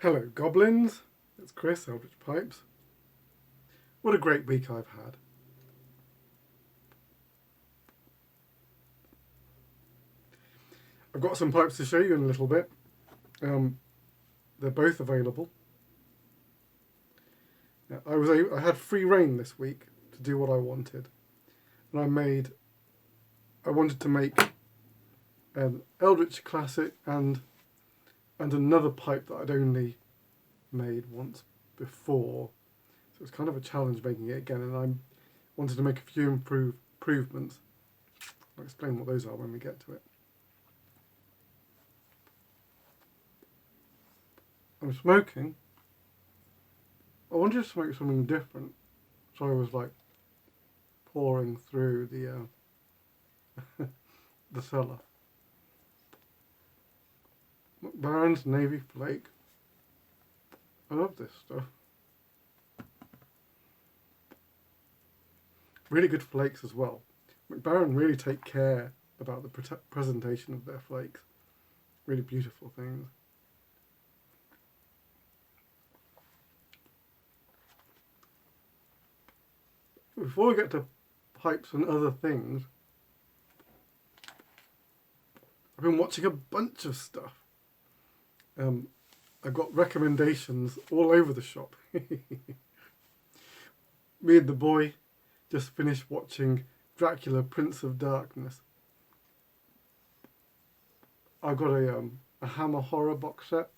Hello goblins, it's Chris, Eldritch Pipes. What a great week I've had. I've got some pipes to show you in a little bit. They're both available. I had free reign this week to do what I wanted. And I wanted to make an Eldritch classic and another pipe that I'd only made once before. So it's kind of a challenge making it again, and I wanted to make a few improvements. I'll explain what those are when we get to it. I'm smoking. I wanted to smoke something different, so I was like pouring through the cellar. McBaron's Navy Flake. I love this stuff. Really good flakes as well. McBaron really take care about the presentation of their flakes. Really beautiful things. Before we get to pipes and other things, I've been watching a bunch of stuff. I've got recommendations all over the shop. Me and the boy just finished watching Dracula, Prince of Darkness. I've got a Hammer horror box set.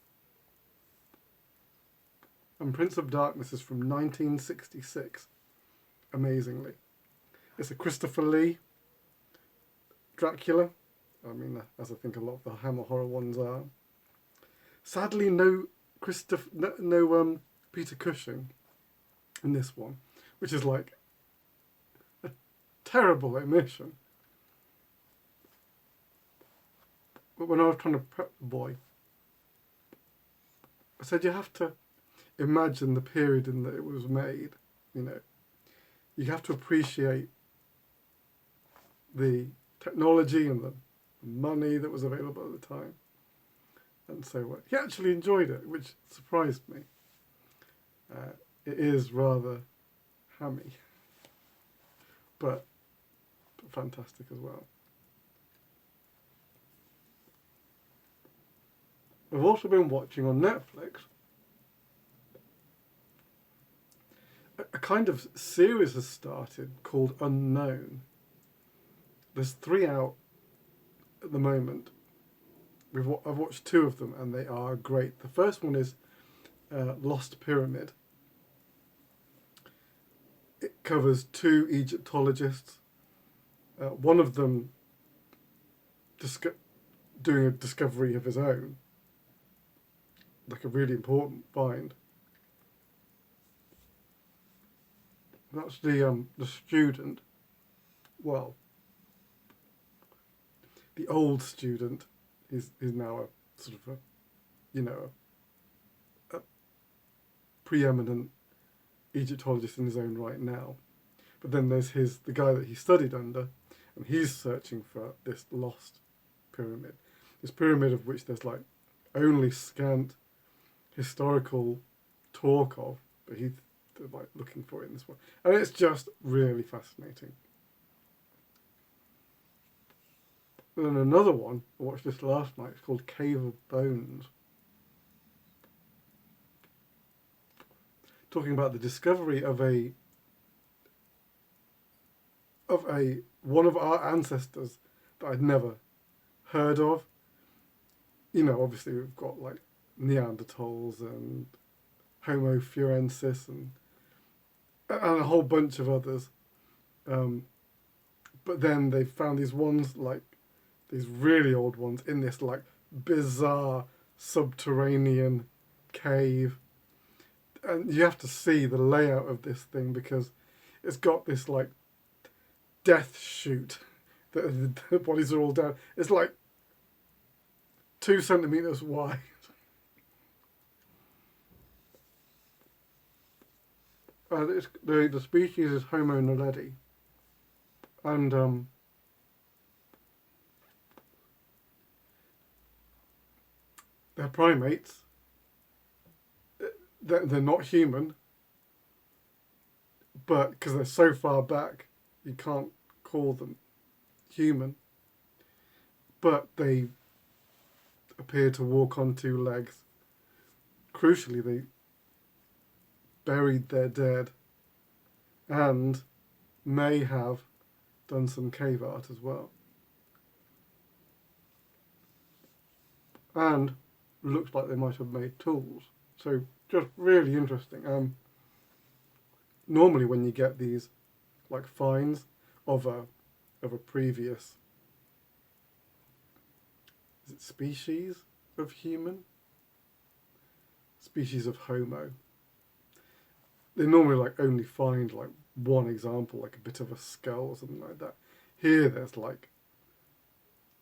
And Prince of Darkness is from 1966, amazingly. It's a Christopher Lee Dracula. I mean, as I think a lot of the Hammer horror ones are. Sadly, no Peter Cushing in this one, which is like a terrible omission. But when I was trying to prep the boy, I said you have to imagine the period in that it was made. You know, you have to appreciate the technology and the money that was available at the time. And so he actually enjoyed it, which surprised me. It is rather hammy, but fantastic as well. I've also been watching on Netflix a kind of series has started called Unknown. There's 3 out at the moment. I've watched 2 of them and they are great. The first one is Lost Pyramid. It covers 2 Egyptologists. One of them doing a discovery of his own, like a really important find. That's the student. Well, the old student is now a sort of a preeminent Egyptologist in his own right now. But then there's the guy that he studied under, and he's searching for this lost pyramid. This pyramid of which there's like only scant historical talk of, but he's like looking for it in this one. And it's just really fascinating. And then another one, I watched this last night, it's called Cave of Bones. Talking about the discovery of one of our ancestors that I'd never heard of. You know, obviously we've got like Neanderthals and Homo fiorensis and a whole bunch of others. But then they found these ones, like these really old ones, in this like bizarre subterranean cave. And you have to see the layout of this thing because it's got this like death chute that the bodies are all down. It's like 2 centimeters wide. The species is Homo naledi, and they're primates, they're not human, but because they're so far back, you can't call them human. But they appear to walk on two legs. Crucially, they buried their dead and may have done some cave art as well. And looks like they might have made tools. So just really interesting. Normally when you get these like finds of a previous species of human, species of Homo, they normally like only find like one example, like a bit of a skull or something like that. Here there's like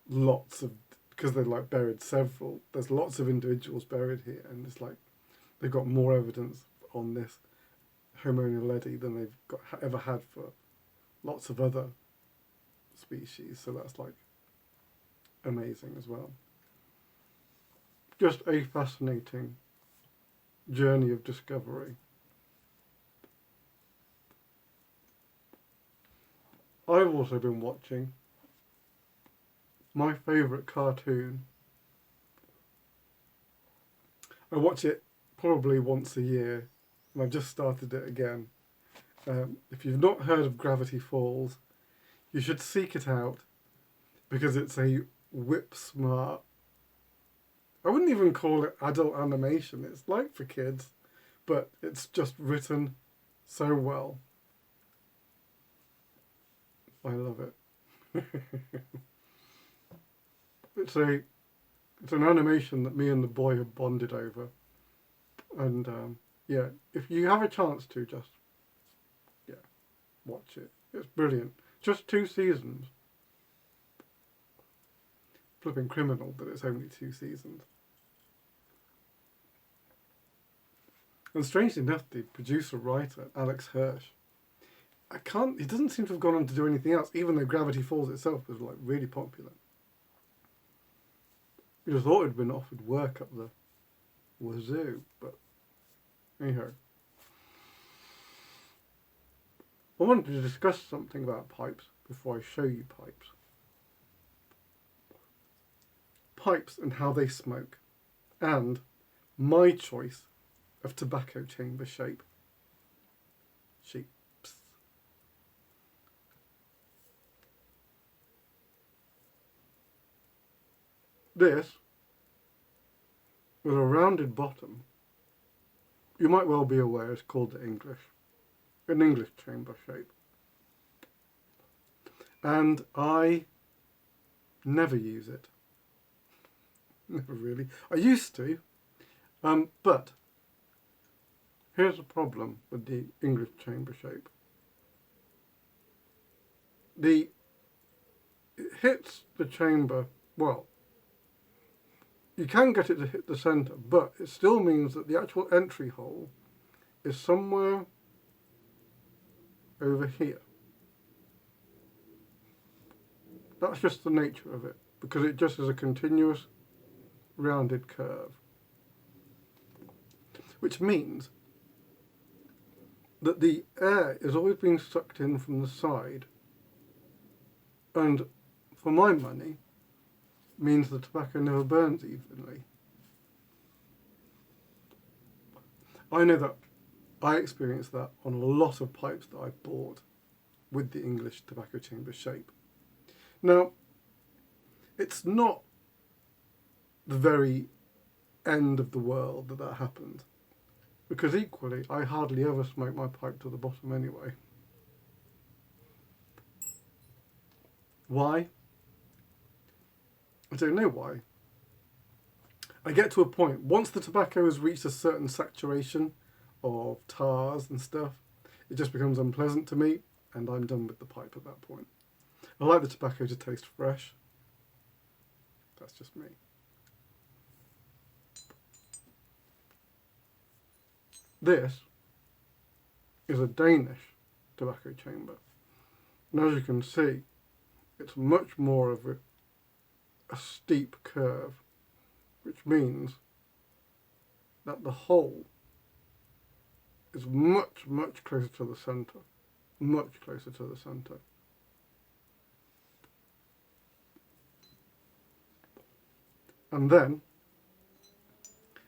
lots of, because they like buried several, there's lots of individuals buried here, and it's like they've got more evidence on this Homo naledi than they've ever had for lots of other species. So that's like amazing as well. Just a fascinating journey of discovery. I've also been watching my favourite cartoon. I watch it probably once a year, and I've just started it again. If you've not heard of Gravity Falls, you should seek it out, because it's a whip smart, I wouldn't even call it adult animation, it's like for kids, but it's just written so well. I love it. It's an animation that me and the boy have bonded over, and yeah, if you have a chance to, just watch it. It's brilliant. Just 2 seasons. Flipping criminal that it's only 2 seasons. And strangely enough, the producer-writer, Alex Hirsch, he doesn't seem to have gone on to do anything else, even though Gravity Falls itself was like really popular. You'd have thought it'd been offered work up the wazoo, but anyhow. I wanted to discuss something about pipes before I show you pipes. Pipes and how they smoke, and my choice of tobacco chamber shapes. This, with a rounded bottom, you might well be aware is called an English chamber shape. And I never use it. Never really. I used to, but here's the problem with the English chamber shape. It hits the chamber, well, you can get it to hit the centre, but it still means that the actual entry hole is somewhere over here. That's just the nature of it, because it just is a continuous rounded curve. Which means that the air is always being sucked in from the side, and for my money, means the tobacco never burns evenly. I know that I experienced that on a lot of pipes that I bought with the English tobacco chamber shape. Now, it's not the very end of the world that happened, because equally I hardly ever smoke my pipe to the bottom anyway. Why? I don't know why. I get to a point, once the tobacco has reached a certain saturation of tars and stuff, it just becomes unpleasant to me, and I'm done with the pipe at that point. I like the tobacco to taste fresh. That's just me. This is a Danish tobacco chamber. And as you can see, it's much more of a steep curve, which means that the hole is much, much closer to the centre. Much closer to the centre. And then,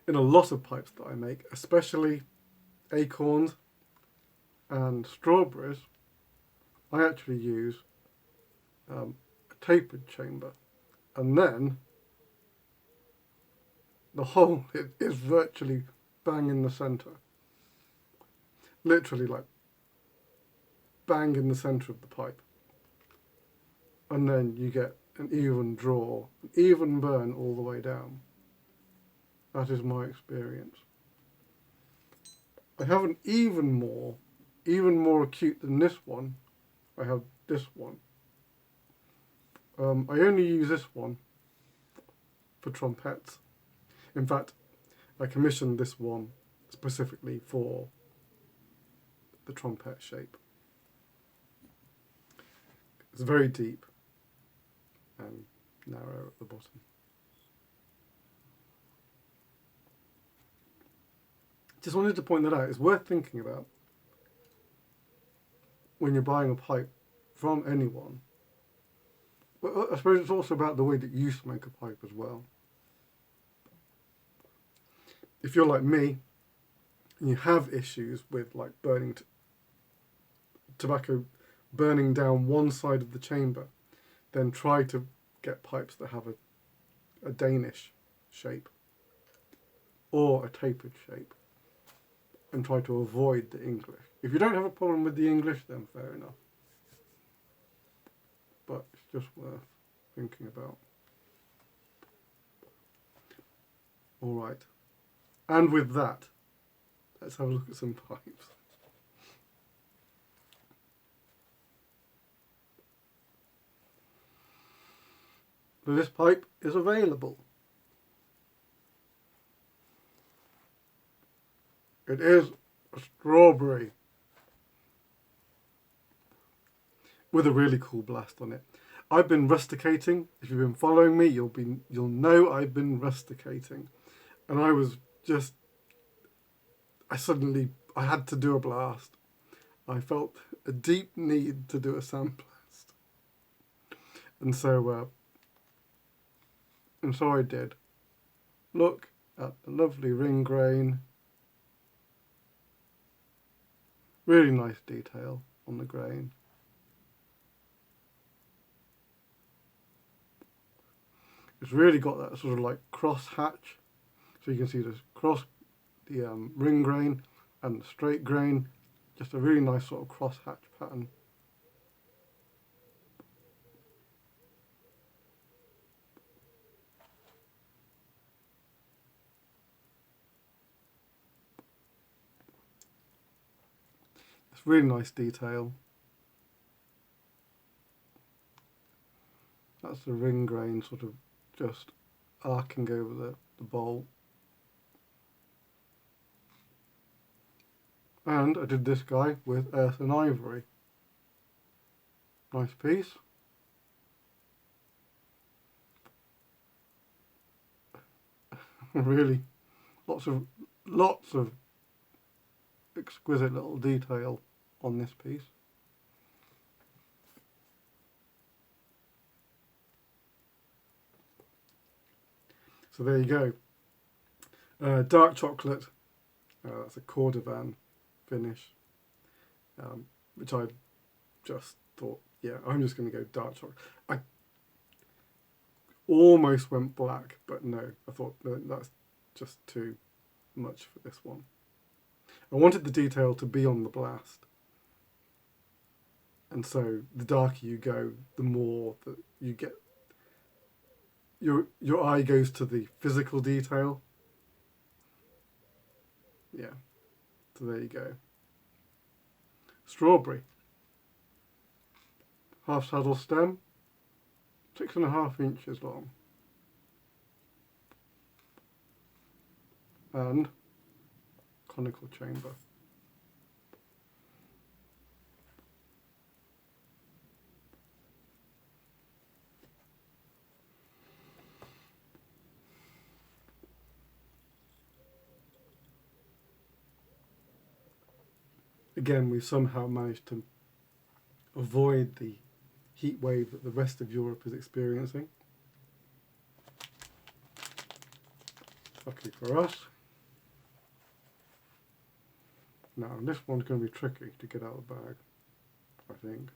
in a lot of pipes that I make, especially acorns and strawberries, I actually use a tapered chamber. And then the hole is virtually bang in the centre. Literally like bang in the centre of the pipe. And then you get an even draw, an even burn all the way down. That is my experience. I have an even more acute than this one. I have this one. I only use this one for trumpets. In fact, I commissioned this one specifically for the trumpet shape. It's very deep and narrow at the bottom. Just wanted to point that out. It's worth thinking about when you're buying a pipe from anyone. But I suppose it's also about the way that you smoke a pipe as well. If you're like me and you have issues with like burning tobacco burning down one side of the chamber, then try to get pipes that have a Danish shape or a tapered shape and try to avoid the English. If you don't have a problem with the English, then fair enough. But it's just worth thinking about. All right. And with that, let's have a look at some pipes. So this pipe is available. It is a strawberry with a really cool blast on it. I've been rusticating. If you've been following me, you'll know I've been rusticating, and I had to do a blast. I felt a deep need to do a sandblast, and so I did. Look at the lovely ring grain. Really nice detail on the grain. It's really got that sort of like cross hatch. So you can see the ring grain and the straight grain. Just a really nice sort of cross hatch pattern. It's really nice detail. That's the ring grain sort of just arcing over the bowl. And I did this guy with earth and ivory. Nice piece. Really, lots of exquisite little detail on this piece. So there you go. Dark chocolate. That's a cordovan finish, which I just thought, yeah, I'm just going to go dark chocolate. I almost went black, but no, I thought that's just too much for this one. I wanted the detail to be on the blast, and so the darker you go, the more that you get. Your eye goes to the physical detail. Yeah, so there you go. Strawberry. Half saddle stem, 6.5 inches long. And conical chamber. again, we've somehow managed to avoid the heat wave that the rest of Europe is experiencing. Lucky for us. Now, this one's going to be tricky to get out of the bag, I think.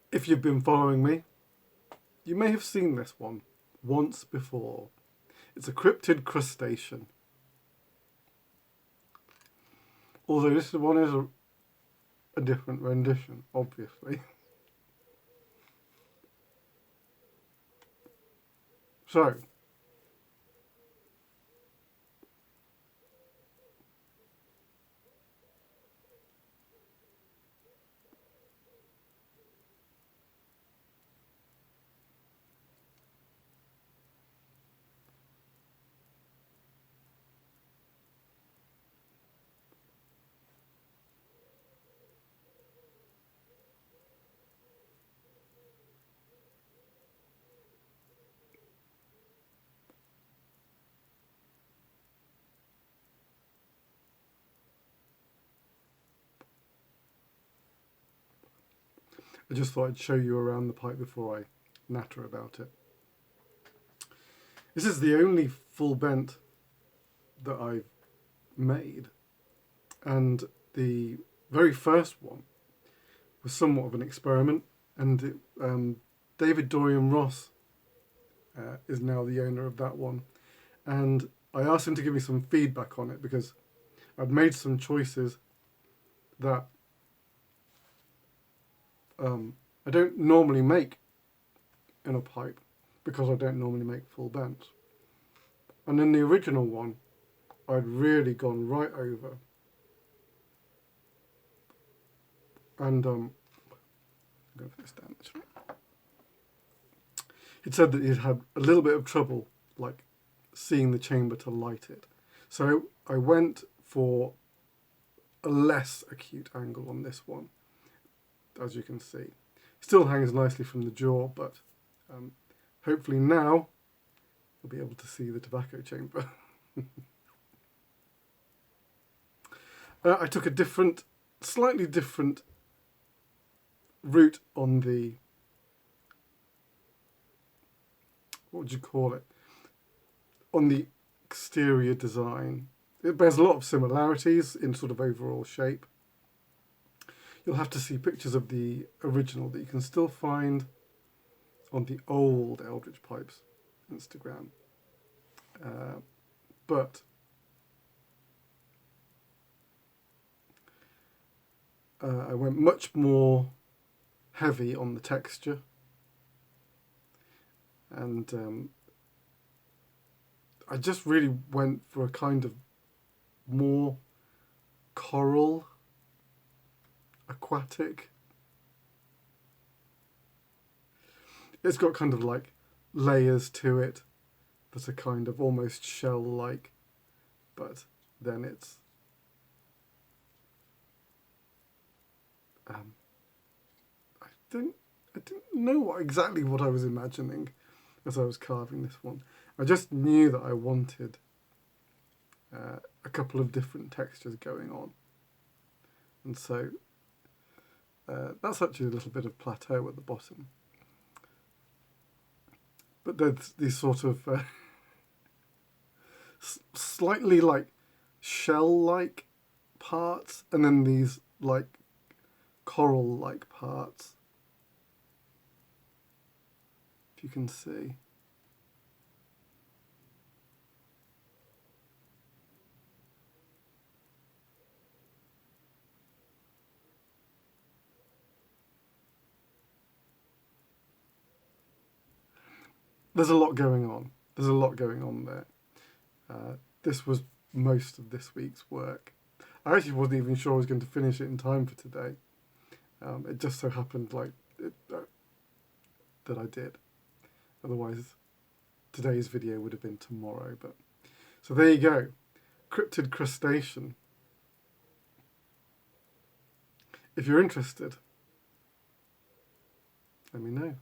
If you've been following me, you may have seen this one once before. It's a cryptid crustacean. Although this one is a different rendition, obviously. So, I just thought I'd show you around the pipe before I natter about it. This is the only full bent that I've made, and the very first one was somewhat of an experiment, and David Dorian Ross is now the owner of that one, and I asked him to give me some feedback on it because I'd made some choices that I don't normally make in a pipe because I don't normally make full bends. And in the original one, I'd really gone right over. And I'm going to put this down this way. He'd said that he'd had a little bit of trouble, like, seeing the chamber to light it. So I went for a less acute angle on this one, as you can see. Still hangs nicely from the jaw, but hopefully now you'll be able to see the tobacco chamber. I took a slightly different route on the, what would you call it? On the exterior design. It bears a lot of similarities in sort of overall shape. You'll have to see pictures of the original that you can still find on the old Eldritch Pipes Instagram. But I went much more heavy on the texture, and I just really went for a kind of more coral, aquatic. It's got kind of like layers to it that are kind of almost shell-like, but then it's I didn't know exactly what I was imagining as I was carving this one. I just knew that I wanted a couple of different textures going on, and so that's actually a little bit of plateau at the bottom. But there's these sort of slightly like shell-like parts, and then these like coral-like parts, if you can see. There's a lot going on. There's a lot going on there. This was most of this week's work. I actually wasn't even sure I was going to finish it in time for today. It just so happened that I did. Otherwise, today's video would have been tomorrow. But so there you go. Cryptid crustacean. If you're interested, let me know.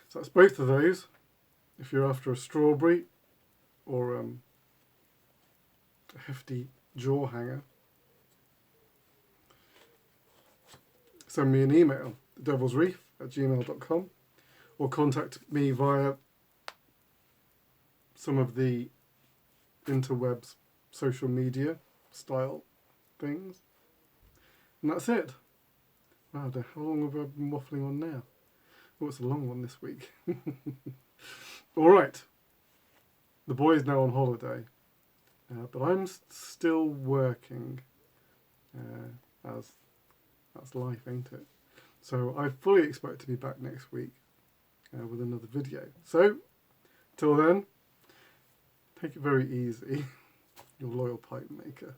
So that's both of those. If you're after a strawberry or a hefty jaw hanger, send me an email, devilsreef@gmail.com, or contact me via some of the interwebs social media style things. And that's it. Wow, how long have I been waffling on now? Oh, it's a long one this week. All right. The boy's now on holiday, but I'm still working, as that's life, ain't it? So I fully expect to be back next week with another video. So, till then, take it very easy, your loyal pipe maker.